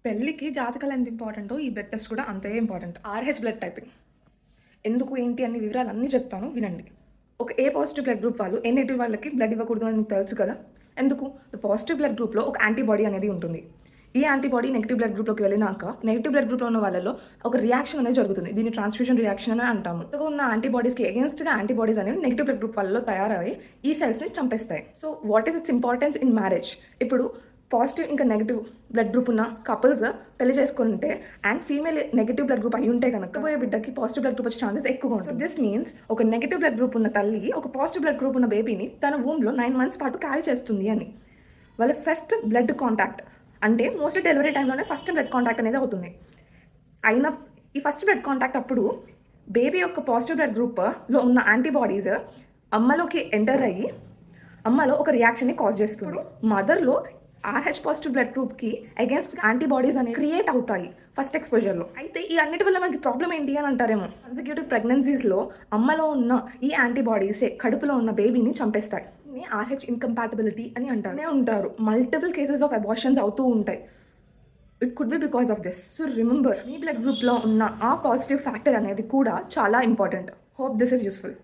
పెళ్ళికి జాతకాలు ఎంత ఇంపార్టెంటో ఈ బ్లడ్ టెస్ట్ కూడా అంతే ఇంపార్టెంట్. RH blood typing. ఎందుకు, ఏంటి అన్ని వివరాలన్నీ చెప్తాను వినండి. ఒక ఏ పాజిటివ్ బ్లడ్ గ్రూప్ వాళ్ళు ఏ నెగెటివ్ వాళ్ళకి బ్లడ్ ఇవ్వకూడదు అని మీకు తెలుసు కదా! ఎందుకు? పాజిటివ్ బ్లడ్ గ్రూప్‌లో ఒక యాంటీబాడీ అనేది ఉంటుంది. ఈ యాంటీబాడీ నెగెటివ్ బ్లడ్ గ్రూప్‌లోకి వెళ్ళినాక నెగెటివ్ బ్లడ్ గ్రూప్‌లో ఉన్న వాళ్ళలో ఒక రియాక్షన్ అనేది జరుగుతుంది. దీన్ని ట్రాన్స్‌ఫ్యూజన్ రియాక్షన్ అని అంటాము. కొత్తగా ఉన్న యాంటీబాడీస్‌కి అగెయిన్స్ట్‌గా యాంటీబాడీస్ అనేవి నెగెటివ్ బ్లడ్ గ్రూప్ వాళ్ళలో తయారయ్యి ఈ సెల్స్‌ని చంపేస్తాయి. So what is its importance in marriage? ఇప్పుడు పాజిటివ్ ఇంకా నెగెటివ్ బ్లడ్ గ్రూప్ ఉన్న కపుల్స్ పెళ్లి చేసుకుంటే and female negative blood group అయి ఉంటే కనుక పోయే బిడ్డకి పాజిటివ్ బ్లడ్ గ్రూప్ వచ్చే ఛాన్సెస్ ఎక్కువగా ఉంటుంది. సో దిస్ మీన్స్ ఒక నెగెటివ్ బ్లడ్ గ్రూప్ ఉన్న తల్లి ఒక పాజిటివ్ బ్లడ్ గ్రూప్ ఉన్న బేబీని తన వూమ్లో 9 months పాటు క్యారీ చేస్తుంది అని. వాళ్ళ ఫస్ట్ బ్లడ్ కాంటాక్ట్ అంటే మోస్ట్లీ డెలివరీ టైంలోనే ఫస్ట్ బ్లడ్ కాంటాక్ట్ అనేది అవుతుంది. అయినా ఈ ఫస్ట్ బ్లడ్ కాంటాక్ట్ అప్పుడు బేబీ యొక్క పాజిటివ్ బ్లడ్ గ్రూప్లో ఉన్న యాంటీబాడీస్ అమ్మలోకి ఎంటర్ అయ్యి అమ్మలో ఒక రియాక్షన్ని కాజ్ చేస్తుంది. మదర్లో ఆర్‌హెచ్ పాజిటివ్ బ్లడ్ గ్రూప్కి అగేన్స్ట్ యాంటీబాడీస్ అనేవి క్రియేట్ అవుతాయి ఫస్ట్ ఎక్స్పోజర్లో. అయితే ఈ అన్నిటి వల్ల మనకి ప్రాబ్లం ఏంటి అని అంటారేమో. కన్సిక్యూటివ్ ప్రెగ్నెన్సీస్లో అమ్మలో ఉన్న ఈ యాంటీబాడీసే కడుపులో ఉన్న బేబీని చంపేస్తాయి. ఆర్‌హెచ్ ఇన్కంపాటబిలిటీ అని అంటానే ఉంటారు. మల్టిపుల్ కేసెస్ ఆఫ్ అబార్షన్స్ అవుతూ ఉంటాయి. It could be because of this. So remember, me blood గ్రూప్లో ఉన్న ఆ పాజిటివ్ ఫ్యాక్టర్ అనేది కూడా చాలా important. Hope this is useful.